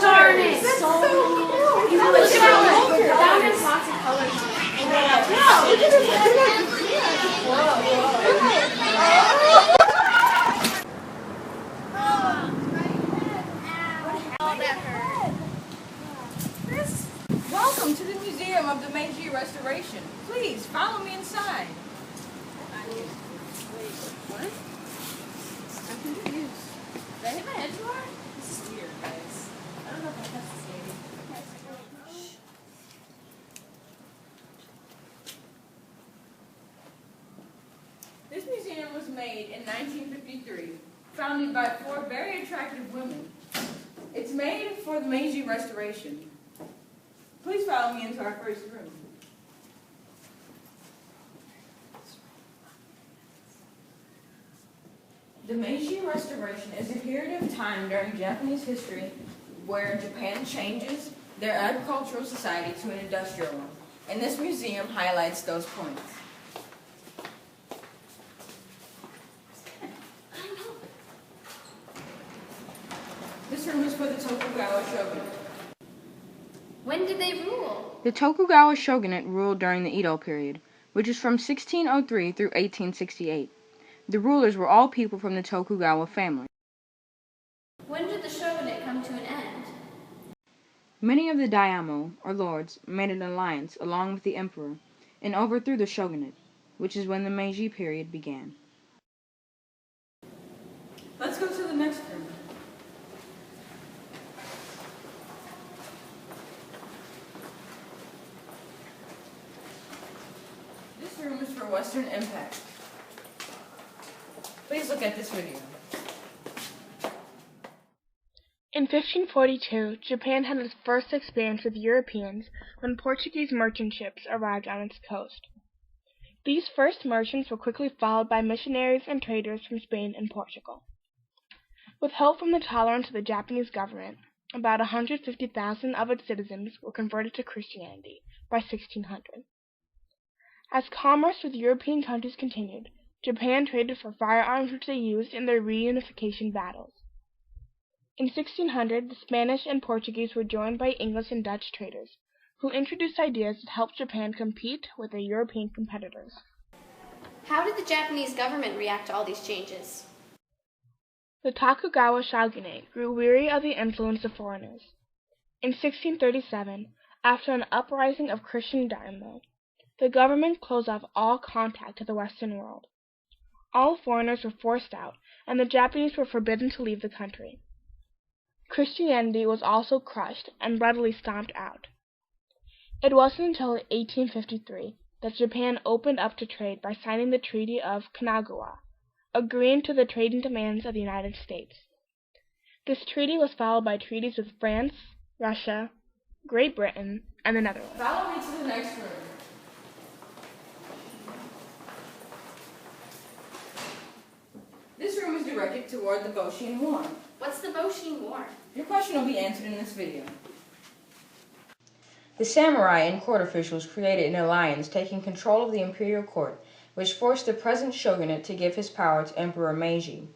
darn it! That's so cool. Look at that has lots of colors on it. Welcome to the Museum of the Meiji Restoration. Please follow me inside. What? I'm confused. Did I hit my head too hard? This is weird, guys. I don't know if I touched this lady. This museum was made in 1953, founded by 4 very attractive women. It's made for the Meiji Restoration. Please follow me into our first room. The Meiji Restoration is a period of time during Japanese history where Japan changes their agricultural society to an industrial one, and this museum highlights those points. This room is for the Tokugawa shogunate. When did they rule? The Tokugawa shogunate ruled during the Edo period, which is from 1603 through 1868. The rulers were all people from the Tokugawa family. When did the shogunate come to an end? Many of the daimyo, or lords, made an alliance along with the emperor and overthrew the shogunate, which is when the Meiji period began. Let's go to the next room. This room is for Western impact. Please look at this video. In 1542, Japan had its first experience with Europeans when Portuguese merchant ships arrived on its coast. These first merchants were quickly followed by missionaries and traders from Spain and Portugal. With help from the tolerance of the Japanese government, about 150,000 of its citizens were converted to Christianity by 1600. As commerce with European countries continued, Japan traded for firearms which they used in their reunification battles. In 1600, the Spanish and Portuguese were joined by English and Dutch traders, who introduced ideas that helped Japan compete with their European competitors. How did the Japanese government react to all these changes? The Tokugawa shogunate grew weary of the influence of foreigners. In 1637, after an uprising of Christian daimyo, the government closed off all contact to the Western world. All foreigners were forced out, and the Japanese were forbidden to leave the country. Christianity was also crushed and readily stomped out. It wasn't until 1853 that Japan opened up to trade by signing the Treaty of Kanagawa, agreeing to the trading demands of the United States. This treaty was followed by treaties with France, Russia, Great Britain, and the Netherlands. Follow me to the next room. This room is directed toward the Boshin War. What's the Boshin War? Your question will be answered in this video. The samurai and court officials created an alliance taking control of the imperial court, which forced the present shogunate to give his power to Emperor Meiji.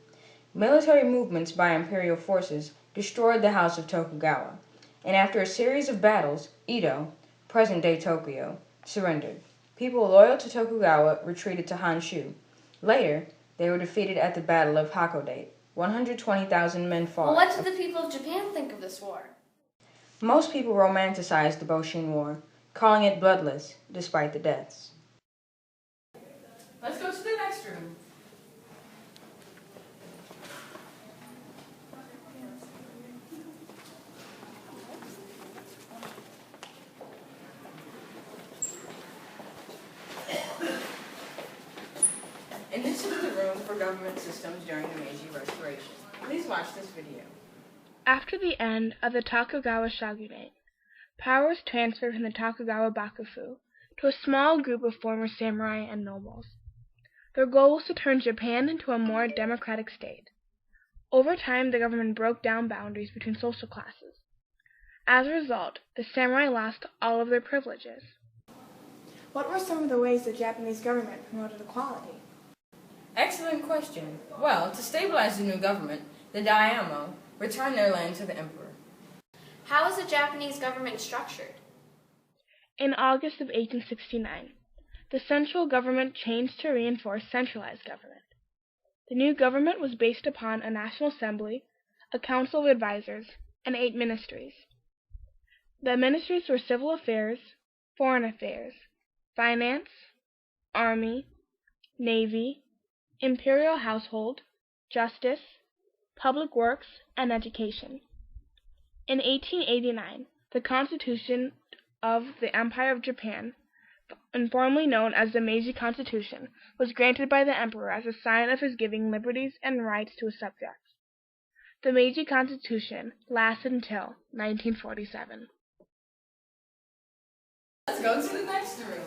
Military movements by imperial forces destroyed the house of Tokugawa, and after a series of battles, Edo, present-day Tokyo, surrendered. People loyal to Tokugawa retreated to Hanshu. Later, they were defeated at the Battle of Hakodate. 120,000 men fought. Well, what did the people of Japan think of this war? Most people romanticized the Boshin War, calling it bloodless, despite the deaths. Let's go to the next room. And this is the room for government systems during the Meiji Restoration. Please watch this video. After the end of the Tokugawa shogunate, power was transferred from the Tokugawa Bakufu to a small group of former samurai and nobles. Their goal was to turn Japan into a more democratic state. Over time, the government broke down boundaries between social classes. As a result, the samurai lost all of their privileges. What were some of the ways the Japanese government promoted equality? Excellent question. Well, to stabilize the new government, the daimyo returned their land to the emperor. How is the Japanese government structured? In August of 1869, the central government changed to reinforce centralized government. The new government was based upon a National Assembly, a Council of Advisors, and 8 ministries. The ministries were Civil Affairs, Foreign Affairs, Finance, Army, Navy, Imperial Household, Justice, Public Works, and Education. In 1889, the Constitution of the Empire of Japan, informally known as the Meiji Constitution, was granted by the Emperor as a sign of his giving liberties and rights to his subjects. The Meiji Constitution lasted until 1947. Let's go to the next room.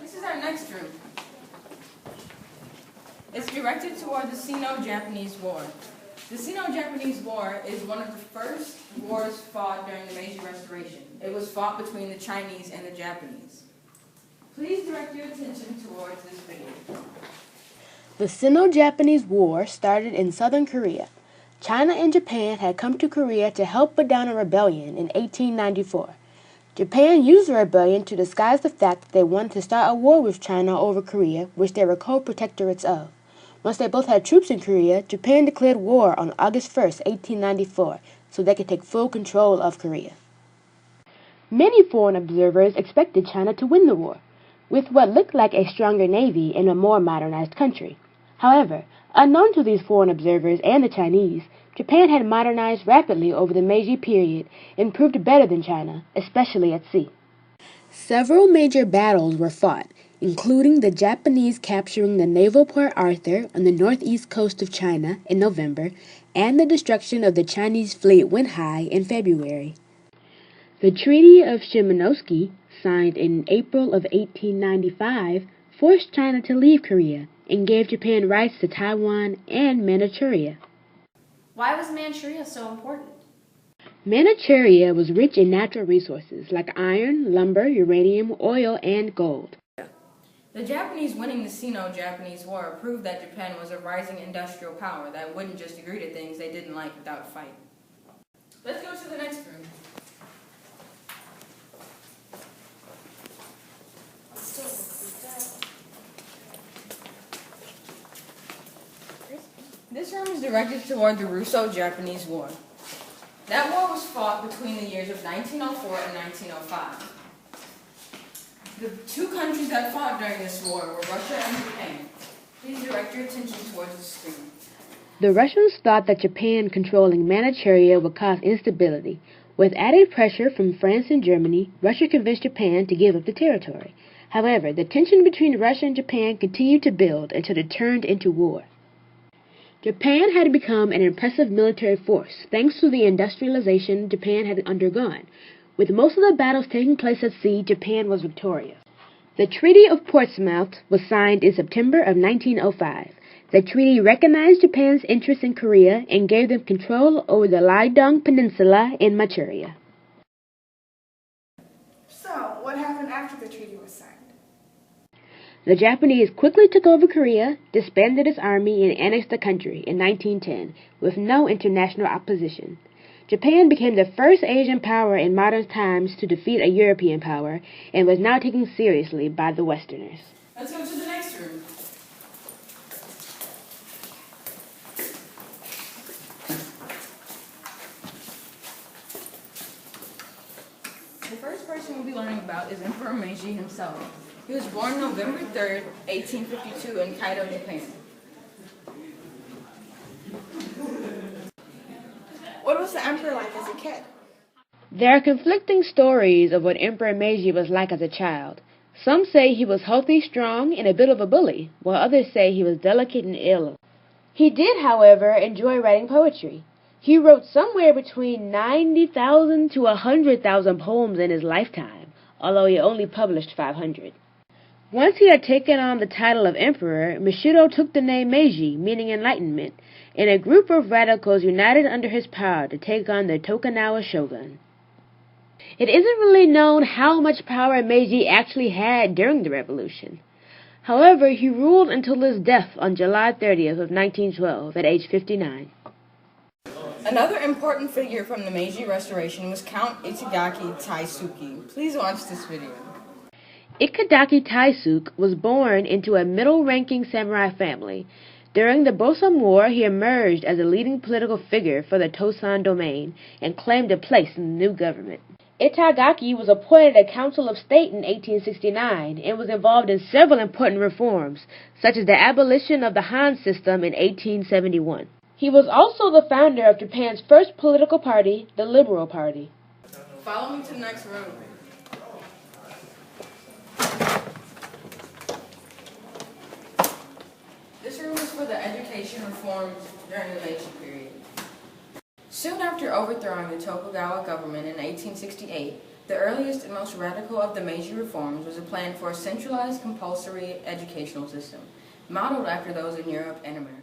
This is our next room. It's directed toward the Sino-Japanese War. The Sino-Japanese War is one of the first wars fought during the Meiji Restoration. It was fought between the Chinese and the Japanese. Please direct your attention towards this video. The Sino-Japanese War started in southern Korea. China and Japan had come to Korea to help put down a rebellion in 1894. Japan used the rebellion to disguise the fact that they wanted to start a war with China over Korea, which they were co-protectorates of. Once they both had troops in Korea, Japan declared war on August 1, 1894, so they could take full control of Korea. Many foreign observers expected China to win the war, with what looked like a stronger navy in a more modernized country. However, unknown to these foreign observers and the Chinese, Japan had modernized rapidly over the Meiji period and proved better than China, especially at sea. Several major battles were fought, including the Japanese capturing the naval Port Arthur on the northeast coast of China in November, and the destruction of the Chinese fleet Wenhai in February. The Treaty of Shimonoseki, signed in April of 1895, forced China to leave Korea and gave Japan rights to Taiwan and Manchuria. Why was Manchuria so important? Manchuria was rich in natural resources like iron, lumber, uranium, oil, and gold. The Japanese winning the Sino-Japanese War proved that Japan was a rising industrial power that wouldn't just agree to things they didn't like without a fight. Let's go to the next room. This room is directed toward the Russo-Japanese War. That war was fought between the years of 1904 and 1905. The two countries that fought during this war were Russia and Japan. Please direct your attention towards the screen. The Russians thought that Japan controlling Manchuria would cause instability. With added pressure from France and Germany, Russia convinced Japan to give up the territory. However, the tension between Russia and Japan continued to build until it turned into war. Japan had become an impressive military force thanks to the industrialization Japan had undergone. With most of the battles taking place at sea, Japan was victorious. The Treaty of Portsmouth was signed in September of 1905. The treaty recognized Japan's interest in Korea and gave them control over the Liaodong Peninsula in Manchuria. So, what happened after the treaty was signed? The Japanese quickly took over Korea, disbanded its army, and annexed the country in 1910 with no international opposition. Japan became the first Asian power in modern times to defeat a European power and was now taken seriously by the Westerners. Let's go to the next room. The first person we'll be learning about is Emperor Meiji himself. He was born November 3rd, 1852 in Kyoto, Japan. What was the emperor like as a kid? There are conflicting stories of what Emperor Meiji was like as a child. Some say he was healthy, strong, and a bit of a bully, while others say he was delicate and ill. He did, however, enjoy writing poetry. He wrote somewhere between 90,000 to 100,000 poems in his lifetime, although he only published 500. Once he had taken on the title of emperor, Bushido took the name Meiji, meaning enlightenment, and a group of radicals united under his power to take on the Tokugawa shogun. It isn't really known how much power Meiji actually had during the revolution. However, he ruled until his death on July 30th of 1912 at age 59. Another important figure from the Meiji Restoration was Count Itagaki Taisuke. Please watch this video. Ikadaki Taisuke was born into a middle-ranking samurai family. During the Bosan War, he emerged as a leading political figure for the Tosan domain and claimed a place in the new government. Itagaki was appointed a Council of State in 1869 and was involved in several important reforms, such as the abolition of the Han system in 1871. He was also the founder of Japan's first political party, the Liberal Party. Follow me to the next room. This room is for the education reforms during the Meiji period. Soon after overthrowing the Tokugawa government in 1868, the earliest and most radical of the Meiji reforms was a plan for a centralized compulsory educational system, modeled after those in Europe and America.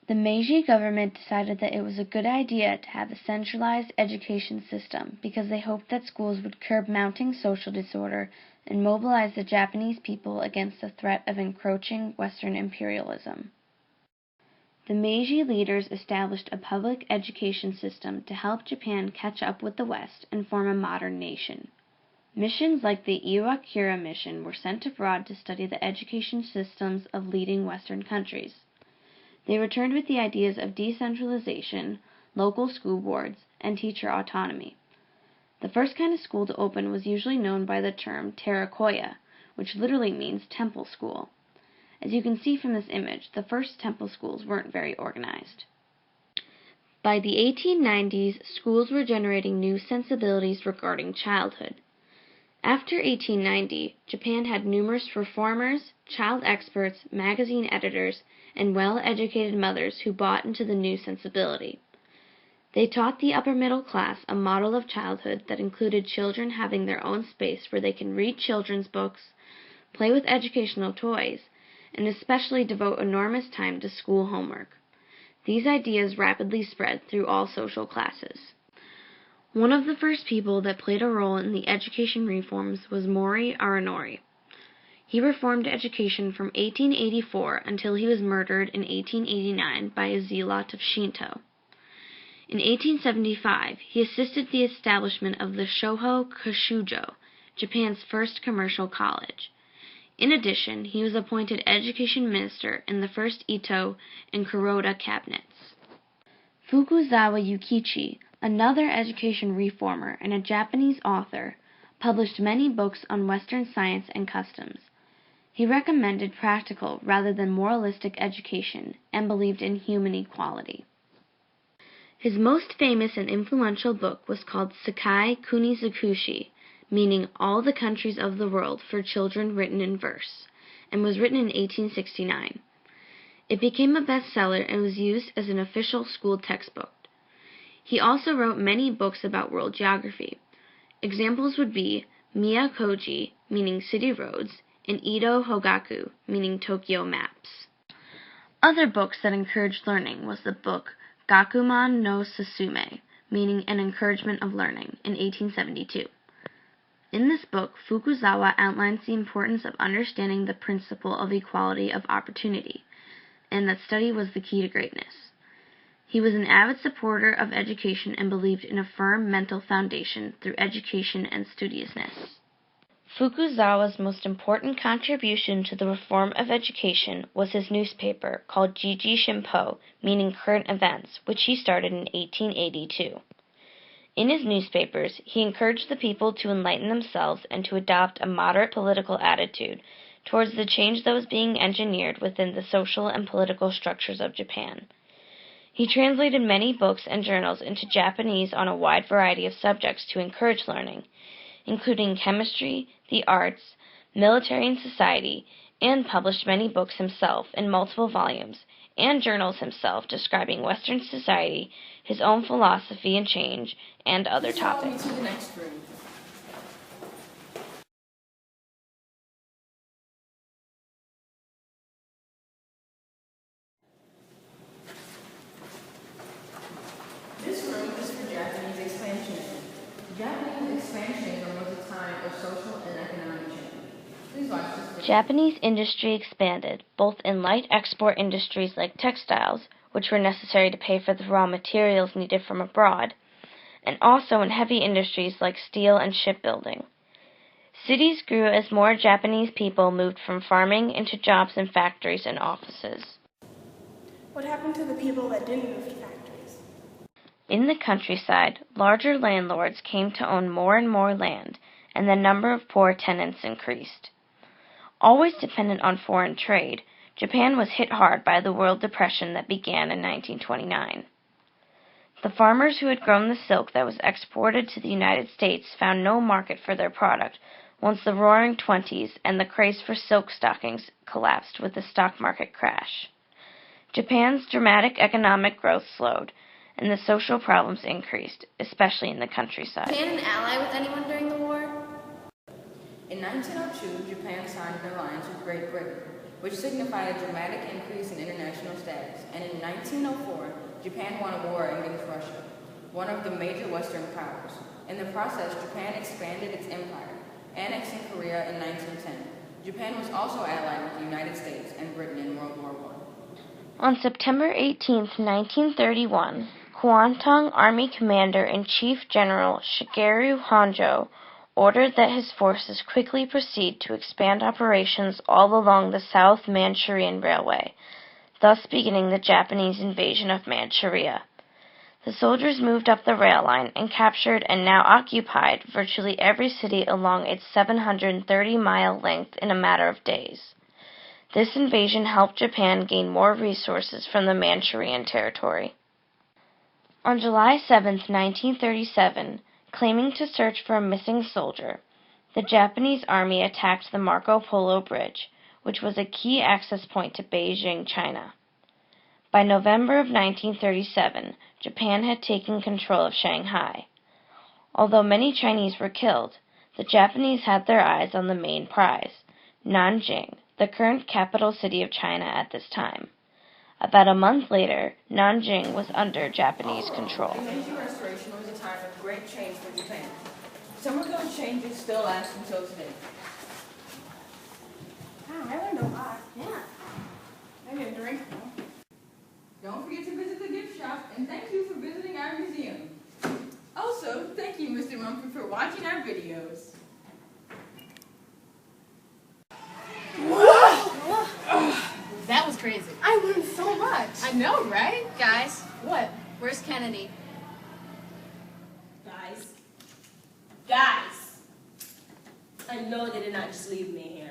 The Meiji government decided that it was a good idea to have a centralized education system because they hoped that schools would curb mounting social disorder and mobilize the Japanese people against the threat of encroaching Western imperialism. The Meiji leaders established a public education system to help Japan catch up with the West and form a modern nation. Missions like the Iwakura mission were sent abroad to study the education systems of leading Western countries. They returned with the ideas of decentralization, local school boards, and teacher autonomy. The first kind of school to open was usually known by the term Terakoya, which literally means temple school. As you can see from this image, the first temple schools weren't very organized. By the 1890s, schools were generating new sensibilities regarding childhood. After 1890, Japan had numerous reformers, child experts, magazine editors, and well-educated mothers who bought into the new sensibility. They taught the upper middle class a model of childhood that included children having their own space where they can read children's books, play with educational toys, and especially devote enormous time to school homework. These ideas rapidly spread through all social classes. One of the first people that played a role in the education reforms was Mori Aranori. He reformed education from 1884 until he was murdered in 1889 by a zealot of Shinto. In 1875, he assisted the establishment of the Shoho Koshujo, Japan's first commercial college. In addition, he was appointed education minister in the first Ito and Kuroda cabinets. Fukuzawa Yukichi, another education reformer and a Japanese author, published many books on Western science and customs. He recommended practical rather than moralistic education and believed in human equality. His most famous and influential book was called Sakai Kunizakushi, meaning All the Countries of the World for Children Written in Verse, and was written in 1869. It became a bestseller and was used as an official school textbook. He also wrote many books about world geography. Examples would be Miyakoji, meaning city roads, and Edo Hogaku, meaning Tokyo maps. Other books that encouraged learning was the book Gakuman no Susume, meaning an encouragement of learning, in 1872. In this book, Fukuzawa outlines the importance of understanding the principle of equality of opportunity, and that study was the key to greatness. He was an avid supporter of education and believed in a firm mental foundation through education and studiousness. Fukuzawa's most important contribution to the reform of education was his newspaper called Jiji Shimpo, meaning current events, which he started in 1882. In his newspapers, he encouraged the people to enlighten themselves and to adopt a moderate political attitude towards the change that was being engineered within the social and political structures of Japan. He translated many books and journals into Japanese on a wide variety of subjects to encourage learning, including chemistry, the arts, military and society, and published many books himself in multiple volumes, and journals himself describing Western society, his own philosophy and change, and other topics. To the next room. This room is for Japanese expansionism. Japanese expansionism was a time of social and economic change. Please watch this video. Japanese industry expanded, both in light export industries like textiles, which were necessary to pay for the raw materials needed from abroad, and also in heavy industries like steel and shipbuilding. Cities grew as more Japanese people moved from farming into jobs in factories and offices. What happened to the people that didn't move to factories? In the countryside, larger landlords came to own more and more land, and the number of poor tenants increased. Always dependent on foreign trade, Japan was hit hard by the World Depression that began in 1929. The farmers who had grown the silk that was exported to the United States found no market for their product once the Roaring Twenties and the craze for silk stockings collapsed with the stock market crash. Japan's dramatic economic growth slowed, and the social problems increased, especially in the countryside. Was Japan an ally with anyone during the war? In 1902, Japan signed an alliance with Great Britain, which signified a dramatic increase in international status, and in 1904, Japan won a war against Russia, one of the major Western powers. In the process, Japan expanded its empire, annexing Korea in 1910. Japan was also allied with the United States and Britain in World War I. On September 18, 1931, Kwantung Army Commander-in-Chief General Shigeru Honjo ordered that his forces quickly proceed to expand operations all along the South Manchurian Railway, thus beginning the Japanese invasion of Manchuria. The soldiers moved up the rail line and captured and now occupied virtually every city along its 730-mile length in a matter of days. This invasion helped Japan gain more resources from the Manchurian territory. On July 7, 1937, claiming to search for a missing soldier, the Japanese army attacked the Marco Polo Bridge, which was a key access point to Beijing, China. By November of 1937, Japan had taken control of Shanghai. Although many Chinese were killed, the Japanese had their eyes on the main prize, Nanjing, the current capital city of China at this time. About a month later, Nanjing was under Japanese control. The Meiji Restoration was a time of great change for Japan. Some of those changes still last until today. Wow, I learned a lot. Yeah. I need a drink now. Don't forget to visit the gift shop, and thank you for visiting our museum. Also, thank you, Mr. Mumford, for watching our videos. That was crazy. I learned so much. I know, right? Guys, What? where's Kennedy? Guys, I know they did not just leave me here.